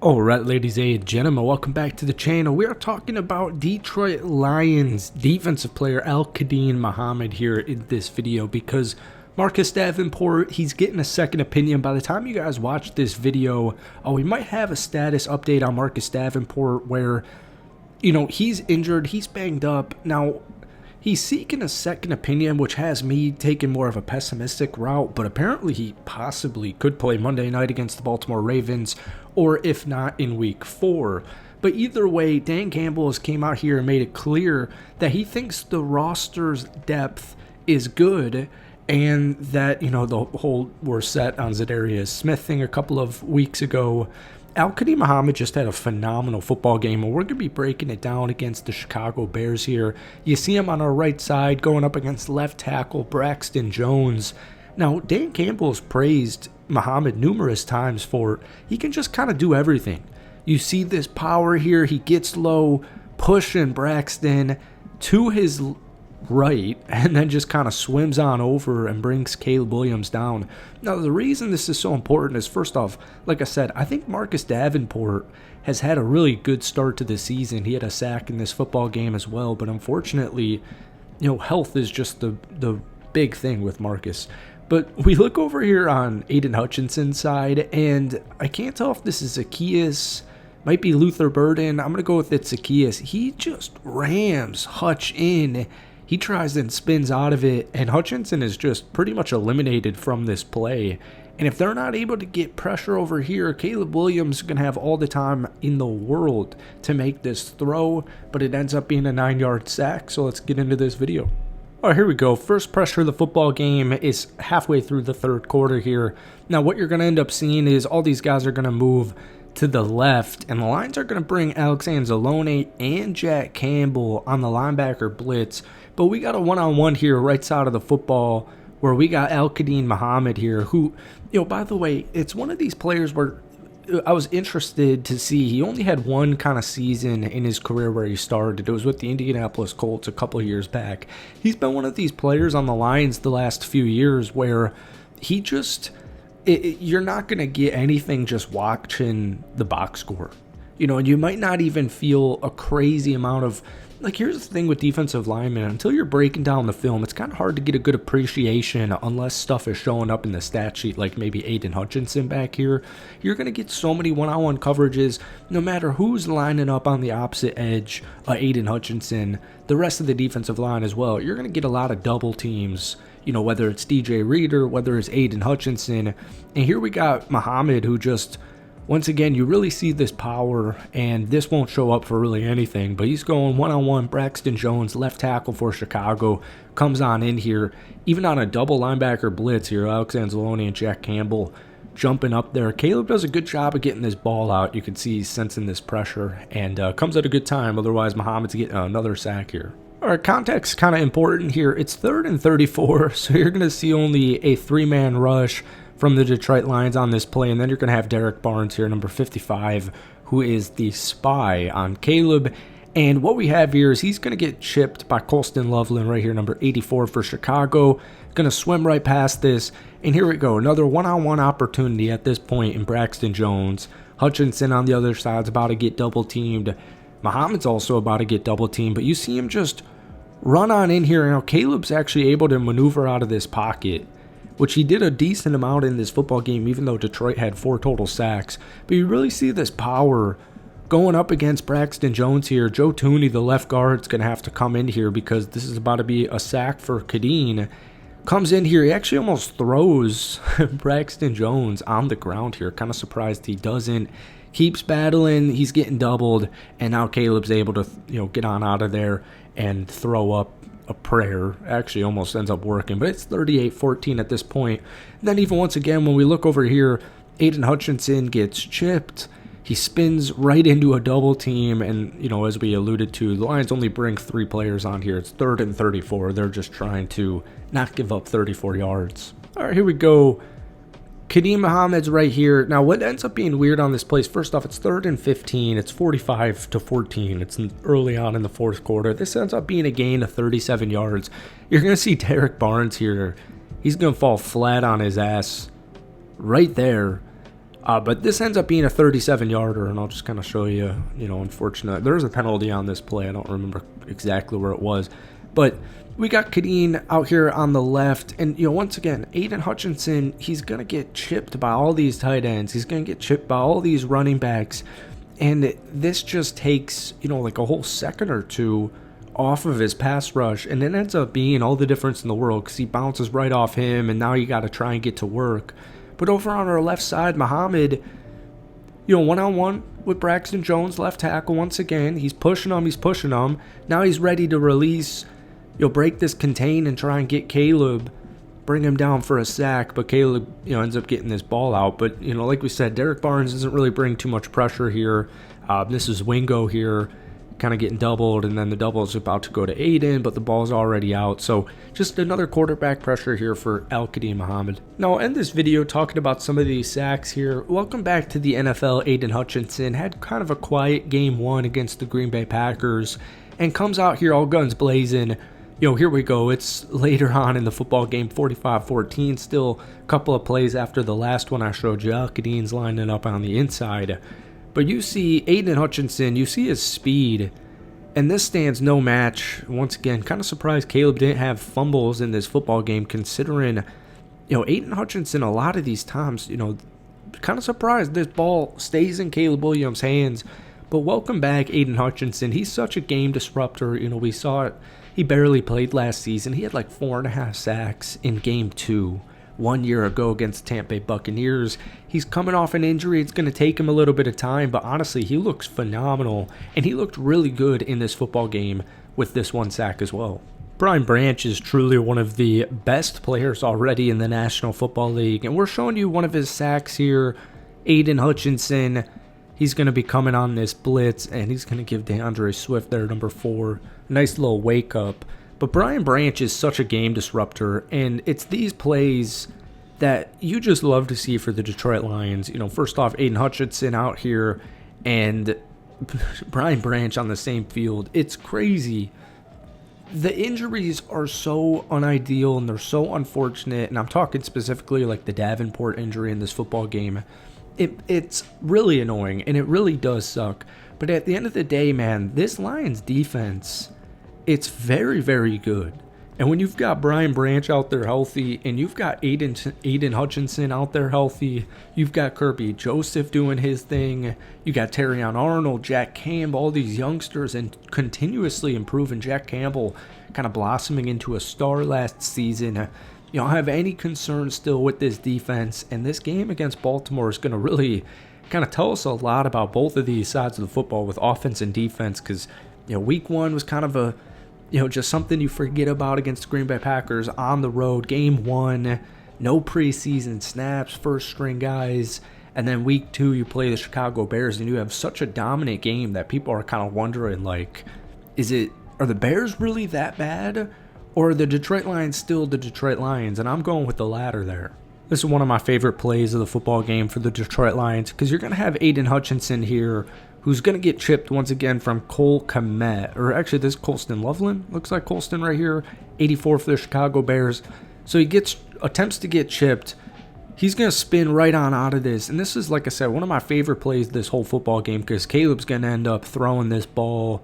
Alright, ladies and gentlemen, welcome back to the channel. We are talking about Detroit Lions defensive player Al-Quadin Muhammad here in this video because Marcus Davenport, he's getting a second opinion. By the time you guys watch this video, we might have a status update on Marcus Davenport where, he's injured, he's banged up. Now, he's seeking a second opinion, which has me taking more of a pessimistic route, but apparently he possibly could play Monday night against the Baltimore Ravens, or if not, in week 4. But either way, Dan Campbell has came out here and made it clear that he thinks the roster's depth is good, and that, the whole we're set on Zadarius Smith thing a couple of weeks ago. Al-Quadin Muhammad just had a phenomenal football game, and we're going to be breaking it down against the Chicago Bears here. You see him on our right side going up against left tackle Braxton Jones. Now, Dan Campbell has praised Muhammad numerous times for he can just kind of do everything. You see this power here. He gets low, pushing Braxton to his right, and then just kind of swims on over and brings Caleb Williams down. Now, the reason this is so important is, first off, like I said, I think Marcus Davenport has had a really good start to the season. He had a sack in this football game as well, but unfortunately, health is just the big thing with Marcus. But we look over here on Aiden Hutchinson's side, and I can't tell if this is Zacchaeus, might be Luther Burden. I'm going to go with it's Zacchaeus. He just rams Hutch in. He tries and spins out of it, and Hutchinson is just pretty much eliminated from this play. And if they're not able to get pressure over here, Caleb Williams is going to have all the time in the world to make this throw, but it ends up being a 9-yard sack. So let's get into this video. All right, here we go. First pressure of the football game is halfway through the third quarter here. Now, what you're going to end up seeing is all these guys are going to move to the left, and the Lions are going to bring Alexander Zalone and Jack Campbell on the linebacker blitz. But we got a one-on-one here right side of the football where we got Al-Quadin Muhammad here, who, by the way, it's one of these players where I was interested to see. He only had one kind of season in his career where he started. It was with the Indianapolis Colts a couple of years back. He's been one of these players on the Lions the last few years where he just, you're not going to get anything just watching the box score. And you might not even feel a crazy amount of, here's the thing with defensive linemen. Until you're breaking down the film, it's kind of hard to get a good appreciation unless stuff is showing up in the stat sheet, like maybe Aiden Hutchinson back here. You're going to get so many one-on-one coverages, no matter who's lining up on the opposite edge, Aiden Hutchinson, the rest of the defensive line as well. You're going to get a lot of double teams, whether it's DJ Reader, whether it's Aiden Hutchinson. And here we got Muhammad, who just, once again, you really see this power, and this won't show up for really anything, but he's going one-on-one. Braxton Jones, left tackle for Chicago, comes on in here, even on a double linebacker blitz here. Alexander Zalone and Jack Campbell jumping up there. Caleb does a good job of getting this ball out. You can see he's sensing this pressure, and comes at a good time. Otherwise, Muhammad's getting another sack here. All right, context kind of important here. It's 3rd and 34, so you're going to see only a 3-man rush from the Detroit Lions on this play, and then you're going to have Derek Barnes here, number 55, who is the spy on Caleb. And what we have here is he's going to get chipped by Colston Loveland right here, number 84 for Chicago. Going to swim right past this, and here we go. Another one-on-one opportunity at this point in Braxton Jones. Hutchinson on the other side is about to get double-teamed. Muhammad's also about to get double-teamed, but you see him just run on in here. Now, Caleb's actually able to maneuver out of this pocket, which he did a decent amount in this football game, even though Detroit had 4 total sacks. But you really see this power going up against Braxton Jones here. Joe Tooney, the left guard, is going to have to come in here because this is about to be a sack for Quadin. Comes in here. He actually almost throws Braxton Jones on the ground here. Kind of surprised he doesn't. Keeps battling. He's getting doubled. And now Caleb's able to, get on out of there and throw up a prayer. Actually almost ends up working, but it's 38-14 at this point. And then even once again, when we look over here, Aiden Hutchinson gets chipped. He spins right into a double team, and as we alluded to, the Lions only bring 3 players on here. It's 3rd and 34. They're just trying to not give up 34 yards. All right, here we go. Quadin Muhammad's right here. Now, what ends up being weird on this play is, first off, it's 3rd and 15. It's 45-14. It's early on in the fourth quarter. This ends up being a gain of 37 yards. You're going to see Derek Barnes here. He's going to fall flat on his ass right there. But this ends up being a 37-yarder, and I'll just kind of show you, unfortunately. There's a penalty on this play. I don't remember exactly where it was. But we got Quadin out here on the left, and, once again, Aiden Hutchinson, he's going to get chipped by all these tight ends. He's going to get chipped by all these running backs, and this just takes, like a whole second or two off of his pass rush, and it ends up being all the difference in the world because he bounces right off him, and now you got to try and get to work. But over on our left side, Muhammad, one-on-one with Braxton Jones, left tackle once again. He's pushing him. Now he's ready to release, break this contain and try and get Caleb, bring him down for a sack. But Caleb, ends up getting this ball out. But, like we said, Derek Barnes doesn't really bring too much pressure here. This is Wingo here, kind of getting doubled, and then the double is about to go to Aiden, but the ball's already out. So just another quarterback pressure here for Al-Quadin Muhammad. Now I'll end this video talking about some of these sacks here. Welcome back to the NFL. Aiden Hutchinson had kind of a quiet game one against the Green Bay Packers and comes out here all guns blazing. Here we go. It's later on in the football game, 45-14, still a couple of plays after the last one I showed you. Al-Quadin's lining up on the inside. But you see Aiden Hutchinson, you see his speed, and this stands no match. Once again, kind of surprised Caleb didn't have fumbles in this football game, considering, Aiden Hutchinson a lot of these times, kind of surprised this ball stays in Caleb Williams' hands. But welcome back, Aiden Hutchinson. He's such a game disruptor. We saw it. He barely played last season. He had like 4.5 sacks in game 2. 1 year ago against the Tampa Bay Buccaneers. He's coming off an injury. It's going to take him a little bit of time, but honestly, he looks phenomenal, and he looked really good in this football game with this 1 sack as well. Brian Branch is truly one of the best players already in the National Football League, and we're showing you one of his sacks here. Aiden Hutchinson, he's going to be coming on this blitz, and he's going to give DeAndre Swift there, number 4. Nice little wake up. But Brian Branch is such a game disruptor, and it's these plays that you just love to see for the Detroit Lions. First off, Aiden Hutchinson out here and Brian Branch on the same field. It's crazy. The injuries are so unideal and they're so unfortunate, and I'm talking specifically like the Davenport injury in this football game. It's really annoying, and it really does suck. But at the end of the day, man, this Lions defense, it's very, very good. And when you've got Brian Branch out there healthy, and you've got Aiden Hutchinson out there healthy, you've got Kirby Joseph doing his thing, you got Terrion Arnold, Jack Campbell, all these youngsters, and continuously improving. Jack Campbell kind of blossoming into a star last season. You don't have any concerns still with this defense, and this game against Baltimore is going to really kind of tell us a lot about both of these sides of the football with offense and defense, because week 1 was kind of a just something you forget about against the Green Bay Packers on the road. Game 1, no preseason snaps, first string guys. And then week 2, you play the Chicago Bears, and you have such a dominant game that people are kind of wondering, like, are the Bears really that bad? Or are the Detroit Lions still the Detroit Lions? And I'm going with the latter there. This is one of my favorite plays of the football game for the Detroit Lions, because you're going to have Aiden Hutchinson here, who's going to get chipped once again from Cole Kmet. Or actually, this is Colston Loveland. Looks like Colston right here. 84 for the Chicago Bears. So he attempts to get chipped. He's going to spin right on out of this. And this is, like I said, one of my favorite plays this whole football game, because Caleb's going to end up throwing this ball,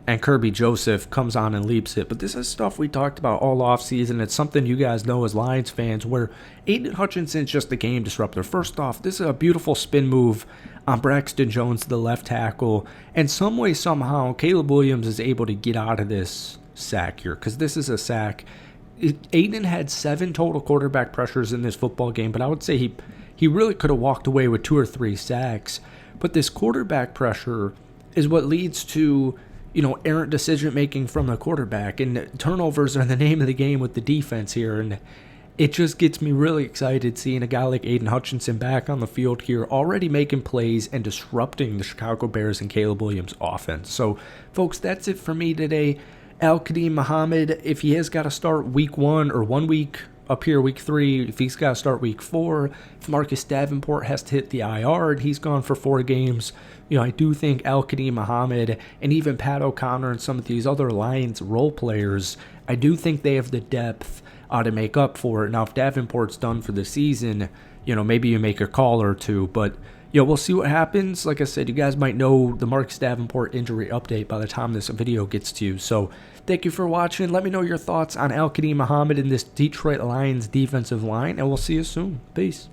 and Kirby Joseph comes on and leaps it. But this is stuff we talked about all offseason. It's something you guys know as Lions fans, where Aiden Hutchinson's just a game disruptor. First off, this is a beautiful spin move on Braxton Jones, the left tackle. And some way, somehow, Caleb Williams is able to get out of this sack here, because this is a sack. Aiden had 7 total quarterback pressures in this football game, but I would say he really could have walked away with 2 or 3 sacks. But this quarterback pressure is what leads to errant decision-making from the quarterback, and turnovers are the name of the game with the defense here, and it just gets me really excited seeing a guy like Aiden Hutchinson back on the field here, already making plays and disrupting the Chicago Bears and Caleb Williams' offense. So, folks, that's it for me today. Al-Quadin Muhammad, if he has got to start week 1 or 1 week up here, week 3, if he's got to start week 4, if Marcus Davenport has to hit the IR and he's gone for 4 games, I do think Al-Quadin Muhammad and even Pat O'Connor and some of these other Lions role players, I do think they have the depth to make up for it. Now, if Davenport's done for the season, you know, maybe you make a call or two. But, you know, we'll see what happens. Like I said, you guys might know the Marcus Davenport injury update by the time this video gets to you. So thank you for watching. Let me know your thoughts on Al-Quadin Muhammad and this Detroit Lions defensive line, and we'll see you soon. Peace.